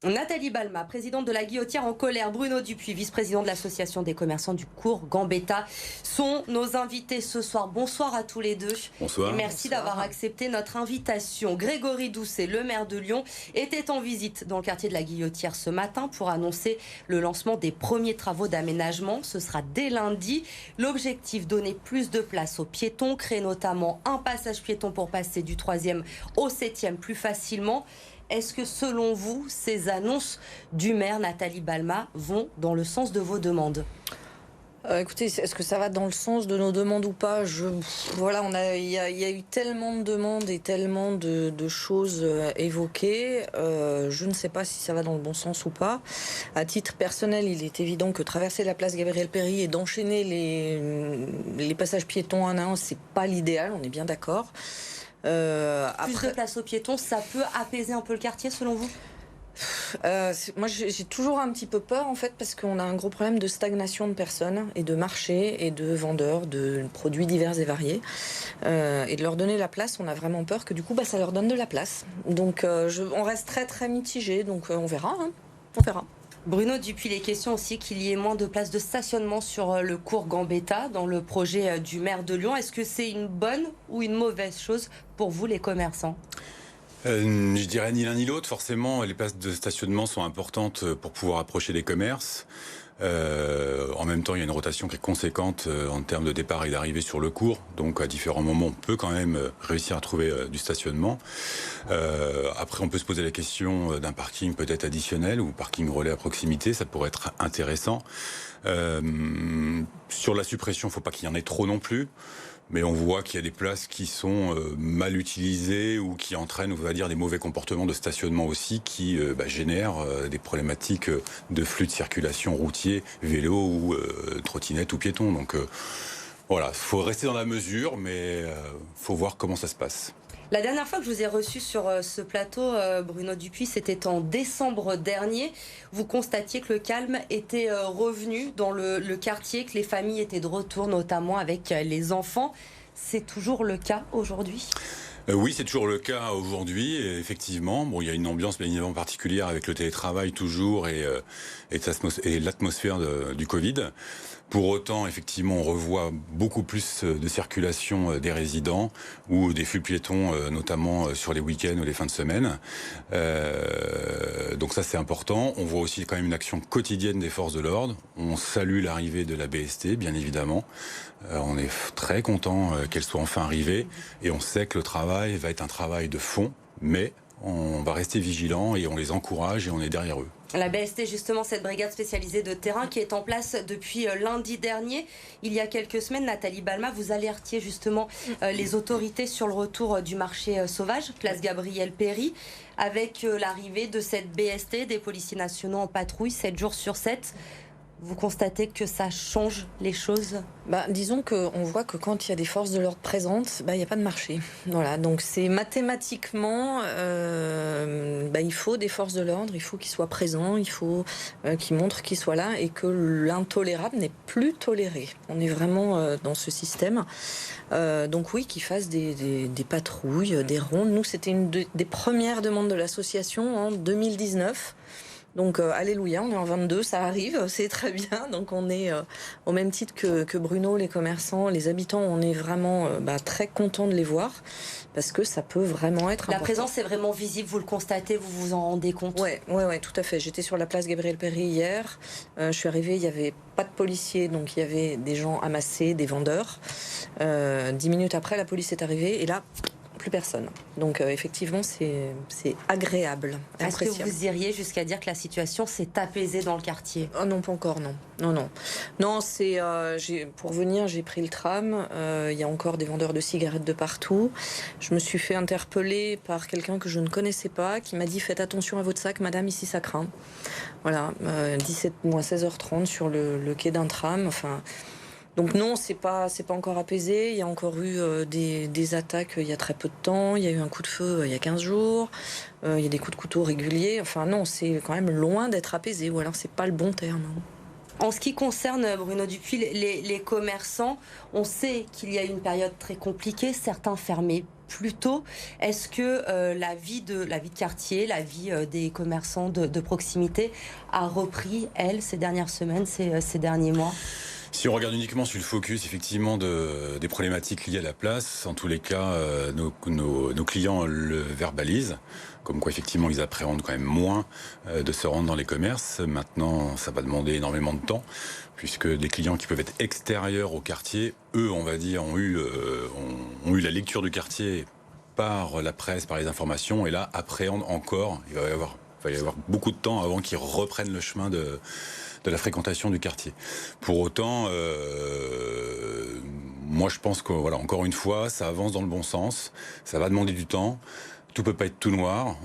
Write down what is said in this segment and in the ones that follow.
Nathalie Balma, présidente de la Guillotière en colère, Bruno Dupuis, vice-président de l'association des commerçants du cours Gambetta, sont nos invités ce soir. Bonsoir à tous les deux. Bonsoir. Et merci d'avoir accepté notre invitation. Grégory Doucet, le maire de Lyon, était en visite dans le quartier de la Guillotière ce matin pour annoncer le lancement des premiers travaux d'aménagement. Ce sera dès lundi. L'objectif, donner plus de place aux piétons, créer notamment un passage piéton pour passer du 3e au 7e plus facilement. Est-ce que, selon vous, ces annonces du maire Nathalie Balma vont dans le sens de vos demandes ? Écoutez, est-ce que ça va dans le sens de nos demandes ou pas ? Voilà, il y a eu tellement de demandes et tellement de choses évoquées. Je ne sais pas si ça va dans le bon sens ou pas. À titre personnel, il est évident que traverser la place Gabriel-Péri et d'enchaîner les passages piétons un à un, c'est pas l'idéal, on est bien d'accord. Plus de place aux piétons, ça peut apaiser un peu le quartier selon vous ? Moi j'ai toujours un petit peu peur en fait parce qu'on a un gros problème de stagnation de personnes et de marchés et de vendeurs de produits divers et variés et de leur donner la place. On a vraiment peur que du coup ça leur donne de la place, donc on reste très très mitigé, donc on verra, on verra. Bruno Dupuis, les questions aussi qu'il y ait moins de places de stationnement sur le cours Gambetta dans le projet du maire de Lyon. Est-ce que c'est une bonne ou une mauvaise chose pour vous les commerçants ? Je dirais ni l'un ni l'autre. Forcément, les places de stationnement sont importantes pour pouvoir approcher des commerces. En même temps, il y a une rotation qui est conséquente en termes de départ et d'arrivée sur le cours. Donc, à différents moments, on peut quand même réussir à trouver du stationnement. Après, on peut se poser la question d'un parking peut-être additionnel ou parking relais à proximité. Ça pourrait être intéressant. Sur la suppression, il ne faut pas qu'il y en ait trop non plus. Mais on voit qu'il y a des places qui sont mal utilisées ou qui entraînent, on va dire, des mauvais comportements de stationnement aussi qui génèrent des problématiques de flux de circulation routier, vélo ou trottinette ou piéton. Donc voilà, il faut rester dans la mesure, mais faut voir comment ça se passe. La dernière fois que je vous ai reçu sur ce plateau, Bruno Dupuis, c'était en décembre dernier. Vous constatiez que le calme était revenu dans le quartier, que les familles étaient de retour, notamment avec les enfants. C'est toujours le cas aujourd'hui ? Oui, c'est toujours le cas aujourd'hui, effectivement. Bon, il y a une ambiance bien évidemment particulière avec le télétravail toujours et l'atmosphère du Covid. Pour autant, effectivement, on revoit beaucoup plus de circulation des résidents ou des flux piétons, notamment sur les week-ends ou les fins de semaine. Donc ça, c'est important. On voit aussi quand même une action quotidienne des forces de l'ordre. On salue l'arrivée de la BST, bien évidemment. On est très content qu'elle soit enfin arrivée. Et on sait que le travail va être un travail de fond, mais on va rester vigilant et on les encourage et on est derrière eux. La BST, justement, cette brigade spécialisée de terrain qui est en place depuis lundi dernier. Il y a quelques semaines, Nathalie Balma, vous alertiez justement les autorités sur le retour du marché sauvage, place Gabriel-Péri, avec l'arrivée de cette BST, des policiers nationaux en patrouille, 7 jours sur 7. Vous constatez que ça change les choses ? Disons qu'on voit que quand il y a des forces de l'ordre présentes, il n'y a pas de marché. Voilà, donc c'est mathématiquement, il faut des forces de l'ordre, il faut qu'ils soient présents, il faut qu'ils montrent qu'ils soient là et que l'intolérable n'est plus toléré. On est vraiment dans ce système. Donc oui, qu'ils fassent des patrouilles, des rondes. Nous, c'était une des premières demandes de l'association en 2019. Donc alléluia, on est en 22, ça arrive, c'est très bien. Donc on est au même titre que Bruno, les commerçants, les habitants, on est vraiment très contents de les voir parce que ça peut vraiment être important. La présence est vraiment visible, vous le constatez, vous vous en rendez compte ? Ouais, tout à fait. J'étais sur la place Gabriel-Péri hier. Je suis arrivée, il n'y avait pas de policiers, donc il y avait des gens amassés, des vendeurs. 10 minutes après, la police est arrivée et là, plus personne. Donc effectivement, c'est agréable. Est-ce que vous iriez jusqu'à dire que la situation s'est apaisée dans le quartier ? Oh non, pas encore, non. Non, c'est pour venir, j'ai pris le tram. Il y a encore des vendeurs de cigarettes de partout. Je me suis fait interpeller par quelqu'un que je ne connaissais pas, qui m'a dit faites attention à votre sac, madame, ici ça craint. Voilà, 16h30 sur le quai d'un tram. Enfin. Donc non, c'est pas encore apaisé. Il y a encore eu des attaques il y a très peu de temps. Il y a eu un coup de feu il y a 15 jours. Il y a des coups de couteau réguliers. Enfin non, c'est quand même loin d'être apaisé. Ou alors c'est pas le bon terme. En ce qui concerne, Bruno Dupuis, les commerçants, on sait qu'il y a eu une période très compliquée. Certains fermaient plus tôt. Est-ce que la vie de quartier, la vie des commerçants de proximité a repris, elle, ces dernières semaines, ces derniers mois ? Si on regarde uniquement sur le focus, effectivement, des problématiques liées à la place, en tous les cas, nos clients le verbalisent, comme quoi, effectivement, ils appréhendent quand même moins de se rendre dans les commerces. Maintenant, ça va demander énormément de temps, puisque des clients qui peuvent être extérieurs au quartier, eux, on va dire, ont eu la lecture du quartier par la presse, par les informations, et là, appréhendent encore. Il va y avoir beaucoup de temps avant qu'ils reprennent le chemin de la fréquentation du quartier. Pour autant, moi je pense que, voilà, encore une fois, ça avance dans le bon sens, ça va demander du temps. Tout peut pas être tout noir.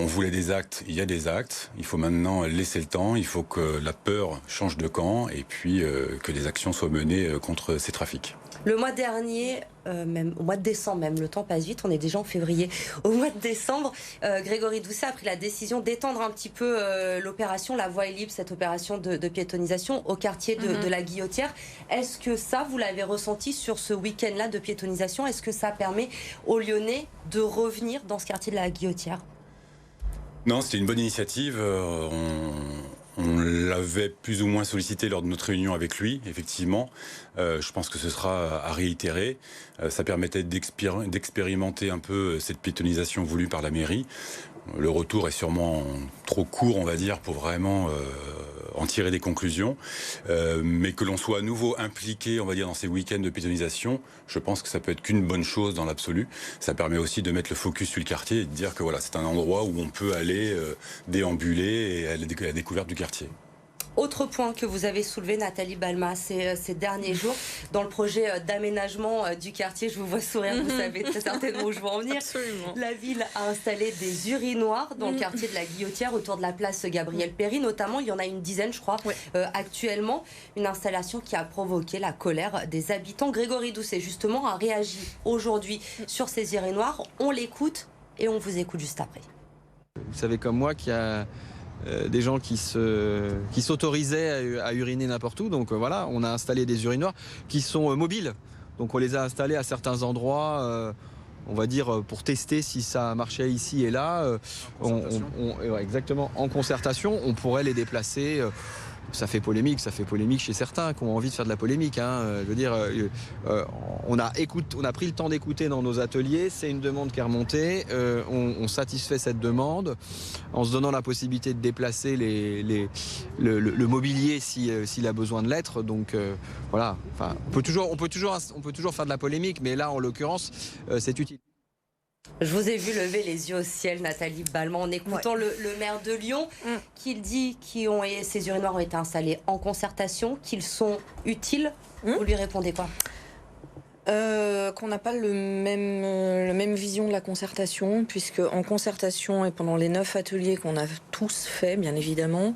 On voulait des actes, il y a des actes. Il faut maintenant laisser le temps. Il faut que la peur change de camp et puis que des actions soient menées contre ces trafics. Le mois dernier, même au mois de décembre, même le temps passe vite, on est déjà en février. Au mois de décembre, Grégory Doucet a pris la décision d'étendre un petit peu l'opération, la voie est libre, cette opération de piétonisation au quartier de la Guillotière. Est-ce que ça, vous l'avez ressenti sur ce week-end-là de piétonisation? Est-ce que ça permet aux Lyonnais de revenir dans ce quartier de la Guillotière? Non, c'était une bonne initiative. On l'avait plus ou moins sollicité lors de notre réunion avec lui, effectivement. Je pense que ce sera à réitérer. Ça permettait d'expérimenter un peu cette piétonisation voulue par la mairie. Le retour est sûrement trop court, on va dire, pour vraiment en tirer des conclusions. Mais que l'on soit à nouveau impliqué, on va dire, dans ces week-ends de piétonisation, je pense que ça peut être qu'une bonne chose dans l'absolu. Ça permet aussi de mettre le focus sur le quartier et de dire que voilà, c'est un endroit où on peut aller déambuler et aller à la découverte du quartier. Autre point que vous avez soulevé, Nathalie Balma, ces derniers jours, dans le projet d'aménagement du quartier, je vous vois sourire, vous savez très certainement où je veux en venir. Absolument. La ville a installé des urinoirs dans le quartier de la Guillotière, autour de la place Gabriel Péri, notamment. Il y en a une dizaine, je crois, actuellement. Une installation qui a provoqué la colère des habitants. Grégory Doucet, justement, a réagi aujourd'hui sur ces urinoirs. On l'écoute et on vous écoute juste après. Vous savez comme moi qu'il y a des gens qui s'autorisaient à uriner n'importe où. Donc voilà, on a installé des urinoirs qui sont mobiles. Donc on les a installés à certains endroits, on va dire, pour tester si ça marchait ici et là. Exactement, en concertation, on pourrait les déplacer. Ça fait polémique chez certains qui ont envie de faire de la polémique. Je veux dire, on a pris le temps d'écouter dans nos ateliers, c'est une demande qui est remontée, on satisfait cette demande en se donnant la possibilité de déplacer le mobilier s'il a besoin de l'être. Donc voilà, enfin, on peut toujours faire de la polémique, mais là en l'occurrence c'est utile. Je vous ai vu lever les yeux au ciel, Nathalie Balma, en écoutant le maire de Lyon, qui dit que ces urinoirs ont été installés en concertation, qu'ils sont utiles. Vous lui répondez quoi? Qu'on n'a pas la même vision de la concertation, puisque en concertation et pendant les 9 ateliers qu'on a tous fait, bien évidemment,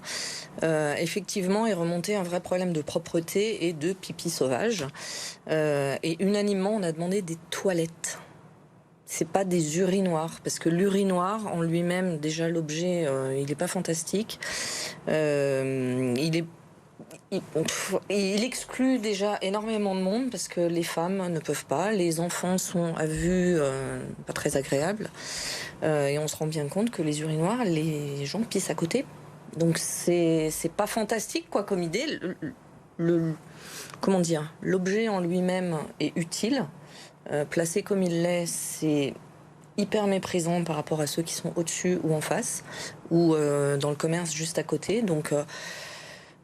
effectivement est remonté un vrai problème de propreté et de pipi sauvage. Et unanimement, on a demandé des toilettes. C'est pas des urinoirs, parce que l'urinoir en lui-même, déjà l'objet, il n'est pas fantastique. Il exclut déjà énormément de monde, parce que les femmes ne peuvent pas, les enfants sont à vue pas très agréables, et on se rend bien compte que les urinoirs, les gens pissent à côté. Donc c'est pas fantastique quoi comme idée. Comment dire, l'objet en lui-même est utile. Placé comme il l'est, c'est hyper méprisant par rapport à ceux qui sont au-dessus ou en face, ou dans le commerce juste à côté. Donc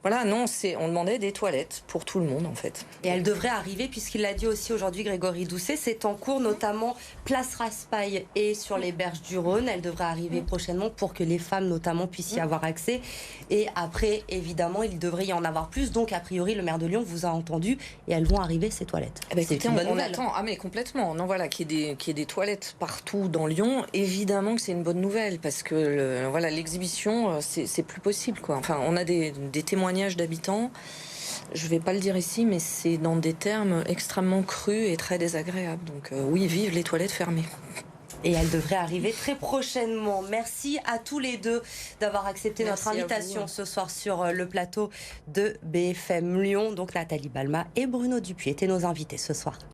voilà, non, on demandait des toilettes pour tout le monde en fait. Et elle devrait arriver, puisqu'il l'a dit aussi aujourd'hui, Grégory Doucet, c'est en cours, notamment place Raspail et sur les berges du Rhône. Elle devrait arriver prochainement pour que les femmes notamment puissent y avoir accès. Et après, évidemment, il devrait y en avoir plus. Donc, a priori, le maire de Lyon vous a entendu et elles vont arriver, ces toilettes. C'est une bonne nouvelle. Attend. Ah mais complètement. Non, voilà, qu'il y ait des toilettes partout dans Lyon, évidemment que c'est une bonne nouvelle, parce que l'exhibition, c'est plus possible, quoi. Enfin, on a des témoignages d'habitants, je vais pas le dire ici, mais c'est dans des termes extrêmement crus et très désagréables. Donc oui, vive les toilettes fermées. Et elle devrait arriver très prochainement. Merci à tous les deux d'avoir accepté notre invitation ce soir sur le plateau de BFM Lyon. Donc Nathalie Balma et Bruno Dupuis étaient nos invités ce soir.